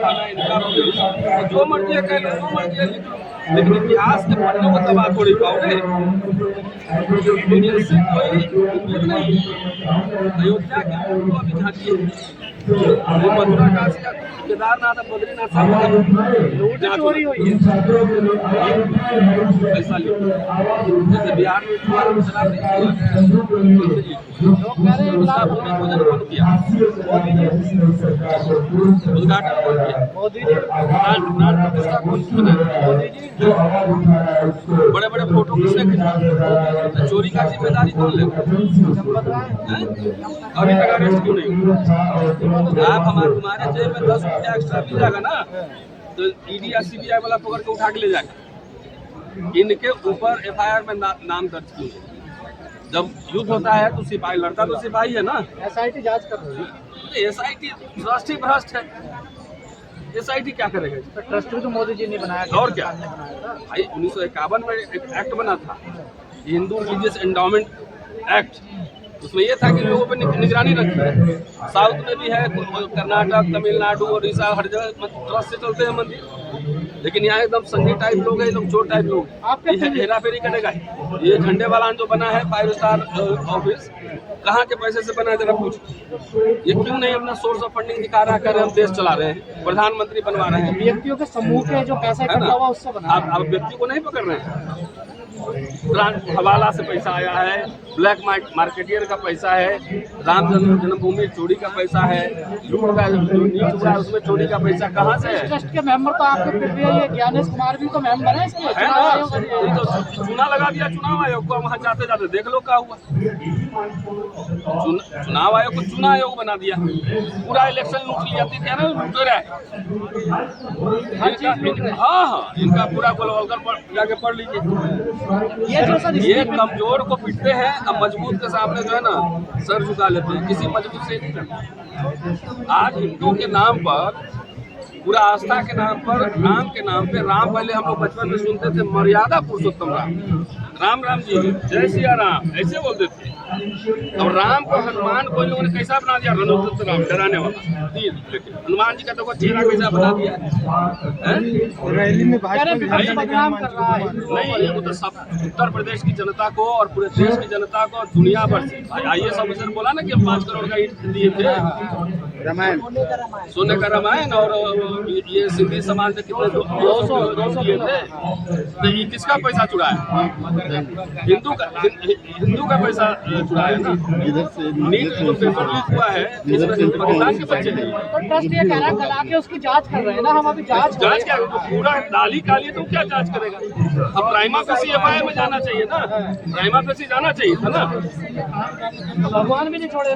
बना इनका तो जो मर्जी है कह लो, जो मर्जी है लिख लो, लेकिन इतिहास के पन्नों को दबा थोड़ी पाओगे। इनसे कोई उम्मीद नहीं। अयोध्या की फोटो अभी झांकी है, मथुरा काशी का केदारनाथ बद्रीनाथ साहब चोरी हुई है, पैसा लिखो। जैसे बिहार में शराब नहीं हुआ, लोग कह रहे हैं उसका भूमि पूजन कौन किया, उद्घाटन कौन किया, मोदी जी, प्राण प्रतिष्ठा कौन बनाया, मोदी जी, बड़े बड़े फोटो किसने खिंचवाया, चोरी का जिम्मेदारी कौन लेगा, अभी तक अरेस्ट क्यों नहीं हुआ? आप तुम्हारे जेब में 10 रुपया एक्स्ट्रा मिल जाएगा ना, तो ईडी या सीबीआई वाला पकड़ के उठा के ले जाएगा। इनके ऊपर एफआईआर में नाम दर्ज किए। जब युद्ध होता है तो सिपाही लड़ता तो सिपाही है ना। एसआईटी जांच कर रही है, एसआईटी ट्रस्ट ही भ्रष्ट है। एसआईटी क्या करेगा? ट्रस्ट तो मोदी जी ने बनाया और क्या भाई। 1951 में एक एक्ट बना था, हिंदू रिलीजियस एंडाउमेंट एक्ट। उसमें ये था कि लोगों पर निगरानी रखी है। साउथ में भी है, कर्नाटक, तमिलनाडु, उड़ीसा, हर जगह ट्रस्ट से चलते हैं मंदिर। लेकिन यहाँ एकदम संघी टाइप लोग हैं, एकदम चोर टाइप लोग, हेरा फेरी करेगा। ये झंडे वाला जो बना है 5 स्टार ऑफिस, कहाँ के पैसे से बना है जरा पूछ। ये क्यों नहीं अपना सोर्स ऑफ फंडिंग दिखा रहा कर, हम देश चला रहे हैं, प्रधानमंत्री बनवा रहे हैं। व्यक्तियों के समूह के जो पैसा इकट्ठा हुआ उससे बना। आप व्यक्ति को नहीं पकड़ रहे हैं, हवाला से पैसा आया है, ब्लैक मार्केटियर का पैसा है, राम जन्मभूमि चोरी का पैसा है, लूट का नीच हुआ उसमें चोरी का पैसा कहाँ से है? ट्रस्ट के मेंबर तो आपके फिर भी ये ज्ञानेश कुमार भी तो मेंबर है इसके, है ना? चुनाव लगा दिया चुनाव आयोग को, वहाँ जाते जाते देख लो क्या हुआ। चुनाव आयोग को चुनाव आयोग बना दिया, पूरा इलेक्शन लूट लिया। कह रहे लूट रहा है, हाँ, इनका पूरा गोलवलकर जाके पढ़ लीजिए। ये कमजोर को पिटते हैं, अब मजबूत के सामने जो है ना सर झुका लेते हैं, किसी मजबूत से नहीं करते। आज हिंदू के नाम पर, पूरा आस्था के नाम पर, राम के नाम पे, राम पहले हम लोग बचपन में सुनते थे मर्यादा पुरुषोत्तम राम, राम राम जी जय सिया राम ऐसे बोलते थे। अब राम को, हनुमान को इन लोगों ने कैसा बना दिया, रणोत्तर राम, डराने वाला। हनुमान जी का तो चेहरा कैसा बना दिया रैली में बदनाम कर रहा है। नहीं, वो तो सब उत्तर प्रदेश की जनता को और पूरे देश की जनता को और दुनिया भर से। IAS ऑफिसर बोला ना कि 5 करोड़ का ईंट दिए थे, रामायण, सोने का रामायण, और ये सिंधी समाज में कितने 200 दिए थे। तो ये किसका पैसा चुराया? हिंदू का पैसा चुराया ना। नीट जो पेपर लीक हुआ है पाकिस्तान के बच्चे हैं, तो ट्रस्ट ये कह रहा है कला के उसकी जांच कर रहे हैं ना। हम अभी जांच क्या, पूरा डाली काली तो क्या जांच करेगा? अब प्राइमा फेसी एफआईआर में जाना चाहिए ना, प्राइमा फेसी जाना चाहिए था ना। भगवान भी नहीं छोड़े,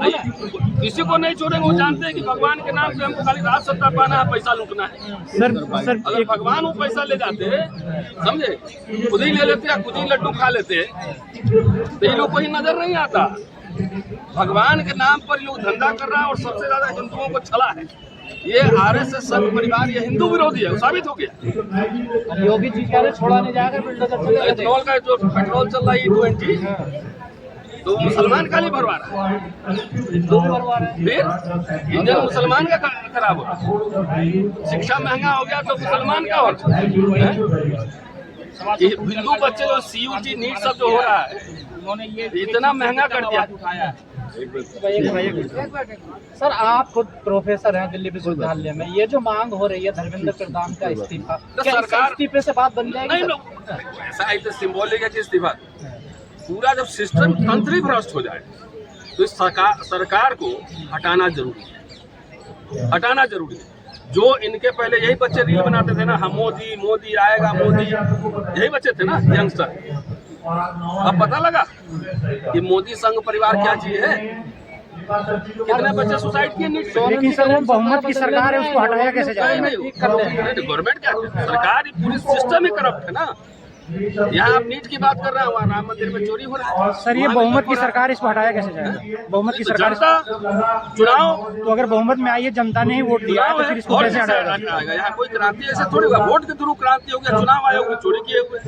किसी को नहीं छोड़ेंगे। वो जानते हैं कि भगवान के नाम पे हमको खाली राज सत्ता पाना है, पैसा लूटना है। सर अगर भगवान वो पैसा ले जाते, समझे, खुद ही ले लेते हैं, खुद ही लड्डू खा लेते, तो ये लोग को ही नजर नहीं आता। भगवान के नाम पर लोग धंधा कर रहा है और सबसे ज्यादा हिंदुओं को छला है। ये RSS संघ परिवार ये हिंदू विरोधी है, साबित हो गया। योगी जी कह रहे छोड़ा नहीं जाएगा, पेट्रोल का जो पेट्रोल चल रहा है E20, तो मुसलमान का नहीं भरवा रहा है, फिर इंजन मुसलमान का खराब हो रहा है। शिक्षा महंगा हो गया तो मुसलमान का हो रहा है। हिंदू बच्चे जो CUT नीट सब जो हो रहा है, उन्होंने ये इतना महंगा कर दिया। सर आप खुद प्रोफेसर हैं दिल्ली विश्वविद्यालय में, ये जो मांग हो रही है धर्मेंद्र प्रधान का इस्तीफा, क्या इस्तीफे से बात बन जाएगी? नहीं, ऐसा एक तो सिंबॉलिक है कि इस्तीफा, पूरा जब सिस्टम तंत्र ही भ्रष्ट हो जाए तो इस सरकार को हटाना जरूरी है, हटाना जरूरी है। जो इनके पहले यही बच्चे रील बनाते थे ना, हम मोदी मोदी आएगा मोदी, यही बच्चे थे ना यंगस्टर। अब पता लगा कि मोदी संघ परिवार क्या चीज है। कितने बच्चे सुसाइड किए नीट से। लेकिन सर वो बहुमत की सरकार है, उसको हटाया कैसे जाए? गवर्नमेंट क्या, सरकार पूरी सिस्टम ही करप्ट है ना। यहाँ आप नीट की बात कर रहे हैं, वहाँ राम मंदिर में चोरी हो रहा है। सर ये बहुमत की सरकार, इसको हटाया कैसे जाए? बहुमत की सरकार, चुनाव तो अगर बहुमत में आई है, जनता ने ही वोट दिया है, तो फिर इसको कैसे हटाया जाएगा? यहाँ कोई क्रांति ऐसे थोड़ी होगा, वोट के थ्रू क्रांति हो गया। चुनाव आयोग में चोरी किए हुए,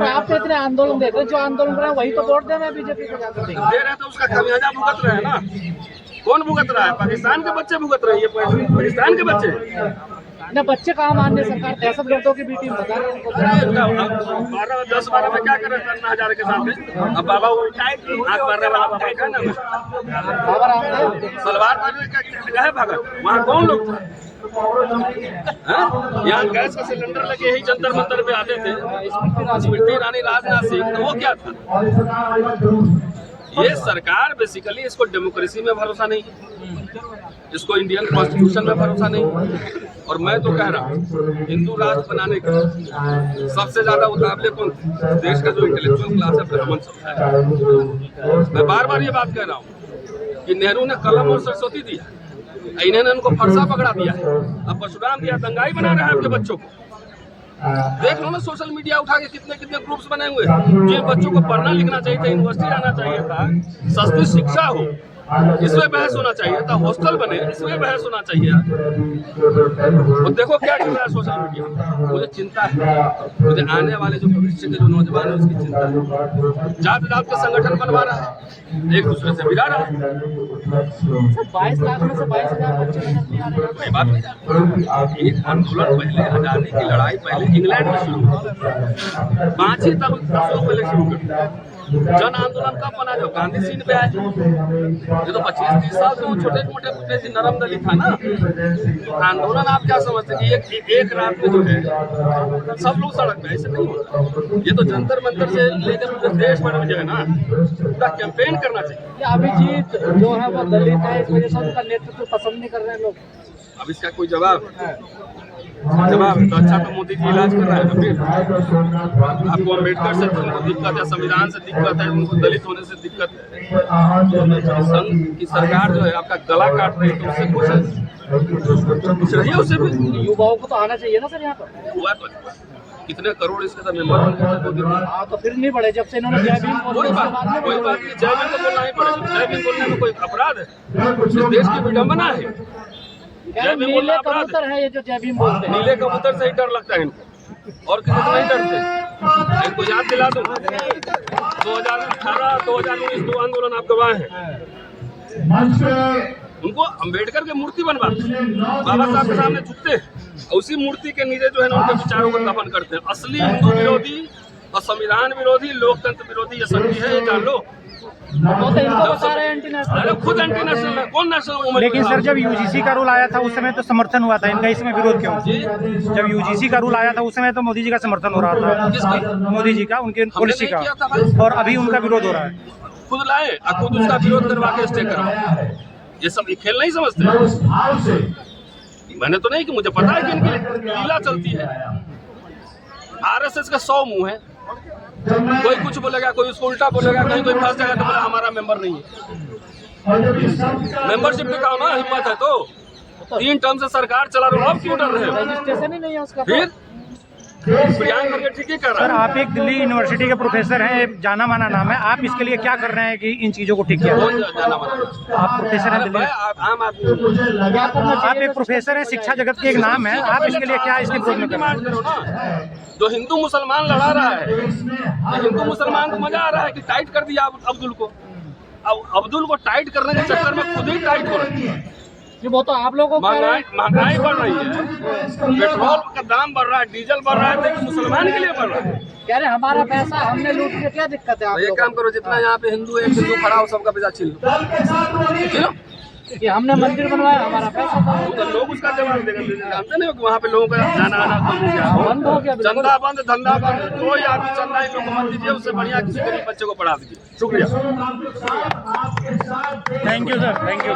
आप तो इतने आंदोलन देख रहे हैं, जो आंदोलन कर रहे हैं वही तो वोट दे रहे हैं बीजेपी को, दे रहे हैं तो उसका खमियाजा भुगत रहे हैं ना। कौन भुगत रहा है? पाकिस्तान के बच्चे भुगत रहे हैं, ये पाकिस्तान के बच्चे। ना बच्चे कहाँ मानने, सरकार दहशतगर्दों की बेटी बता रहे हैं उनको। 10-12 में क्या कर रहे थे अन्ना हजारे के साथ में? अब बाबा वो आँख मारने वाला बाबा क्या नाम है? बाबा रामदेव सलवार पहने गए भागा, वहाँ कौन लोग थे? यहाँ गैस का सिलेंडर लगे ही जंतर मंतर पे आते थे स्मृति ईरानी, राजनाथ सिंह, तो वो क्या था? ये सरकार बेसिकली, इसको डेमोक्रेसी में भरोसा नहीं, इसको इंडियन कॉन्स्टिट्यूशन में भरोसा नहीं। और मैं तो कह रहा हूँ हिंदू राष्ट्र बनाने का सबसे ज्यादा उतावले कौन? देश का जो इंटेलेक्चुअल क्लास है, ब्राह्मण सब। मैं बार बार ये बात कह रहा हूँ कि नेहरू ने कलम और सरस्वती दिया, इन्होंने उनको फरसा पकड़ा दिया, अब परशुराम दिया, दंगाई बना रहे हैं आपके बच्चों को। देख लो ना सोशल मीडिया उठा के कितने कितने ग्रुप्स बने हुए हैं। जिन बच्चों को पढ़ना लिखना चाहिए था, यूनिवर्सिटी जाना चाहिए था, सस्ती शिक्षा हो, इसमें बहस होना चाहिए था, हॉस्टल बने, इसमें बहस होना चाहिए। और देखो क्या चल रहा है सोशल मीडिया। मुझे चिंता है, मुझे आने वाले जो भविष्य के जो नौजवान है उसकी चिंता है। जात जात के संगठन बनवा रहा है, एक दूसरे से मिला रहा है। 22 लाख में से 22,000 बच्चे मेहनत नहीं आ रहे हैं। कोई बात नहीं, एक आंदोलन पहले, आजादी की लड़ाई पहले इंग्लैंड में शुरू हुई, 5 ही तब पहले शुरू कर। जन आंदोलन कब बना? जब गांधी सीन पे आए। ये तो 25-30 साल तो छोटे मोटे कुत्ते से नरम दली था ना। तो आंदोलन आप क्या समझते हैं कि एक रात में जो है सब लोग सड़क पे? ऐसे नहीं होता। ये तो जंतर मंतर से लेकर पूरे देश भर में जो है ना पूरा कैंपेन करना चाहिए। ये अभिजीत जो है वो दलित है, इस वजह से उनका नेतृत्व पसंद नहीं कर रहे हैं लोग। अब इसका कोई जवाब है? तो अच्छा तो मोदी जी इलाज कर रहा है। तो फिर आपको अम्बेडकर से उनको दिक्कत है, संविधान से दिक्कत है, उनको दलित होने से दिक्कत है। संघ की सरकार जो है आपका गला काट रही है, तो उससे कुछ रही है, उससे भी युवाओं को तो आना चाहिए ना सर यहाँ पर। हुआ तो कितने करोड़ इसके साथ मेंबर बने। हाँ तो फिर नहीं बढ़े जब से इन्होंने जय भीम कोई बात नहीं, जय भीम तो बोलना ही पड़ेगा। जय भीम बोलने में कोई अपराध है? इस देश की विडम्बना है। जय भीम बोलना अपराध है। ये जो जय भीम बोलते हैं, नीले कबूतर से ही डर लगता है इनको, और किसी से नहीं डरते। इनको याद दिला दूं 2018, 2019 दो आंदोलन आप गवाह हैं। उनको अम्बेडकर की मूर्ति बनवा बाबा साहब के सामने झुकते हैं, उसी मूर्ति के नीचे जो है ना उनके विचारों को दफन करते हैं। असली हिंदू विरोधी और संविधान विरोधी, लोकतंत्र विरोधी ये संघी है, ये जान लो। अरे खुद एंटी नेशनल है, कौन नेशनल? लेकिन सर जब यूजीसी का रूल आया था उस समय तो समर्थन हुआ था इनका, इसमें विरोध क्यों? जब यूजीसी का रूल आया था उस समय तो मोदी जी का समर्थन हो रहा था। किसका? मोदी जी का, उनके पॉलिसी का, और अभी उनका विरोध हो रहा है। खुद लाए और खुद उसका विरोध करवा के स्टे करवाए। ये सब खेल नहीं समझते। मैंने तो नहीं कि मुझे पता है कि इनकी लीला चलती है। आरएसएस का 100 मुंह है, कोई कुछ बोलेगा, कोई उसको उल्टा बोलेगा, कहीं कोई फंस जाएगा तो बोला हमारा मेंबर नहीं है। मेंबरशिप पे कहो ना, हिम्मत है तो 3 टर्म से सरकार चला रहे हो, अब क्यों डर रहे हो? रजिस्ट्रेशन ही नहीं है उसका। फिर प्रियांक करके ठीक ही कर रहा सर है। आप एक दिल्ली यूनिवर्सिटी के प्रोफेसर हैं, जाना माना नाम है, आप इसके लिए क्या कर रहे हैं कि इन चीजों को ठीक किया? कौन जाना माना? आप प्रोफेसर हैं दिल्ली, आम आदमी, आप एक प्रोफेसर हैं, शिक्षा जगत के एक नाम है, आप इसके लिए क्या इसके विरोध में कर रहे हैं? डिमांड करो ना। जो हिंदू मुसलमान लड़ा रहा है, तो हिंदू मुसलमान को मजा आ रहा है कि टाइट कर दिया अब्दुल को। अब अब्दुल को टाइट करने के चक्कर में खुद ही टाइट हो रही है। वो तो आप लोगों को महंगाई बढ़ रही है, पेट्रोल का दाम बढ़ रहा है, डीजल बढ़ रहा है, लेकिन मुसलमान के लिए बढ़ रहा है। कह रहे हमारा पैसा हमने लूट के, क्या दिक्कत है? आप एक काम करो, जितना यहाँ पे हिंदू एक हिंदू खड़ा हो सबका पैसा छीन लो, कि हमने मंदिर बनवाया, हमारा पैसा था। तो लोग उसका जवाब देंगे। जानते नहीं हो कि वहाँ पे लोगों का जाना आना बंद हो गया, चंदा बंद, धंधा बंद, कोई आदमी चंदा इन लोग को मत दीजिए, उससे बढ़िया किसी गरीब बच्चे को पढ़ा दीजिए। शुक्रिया। Thank you sir, thank you.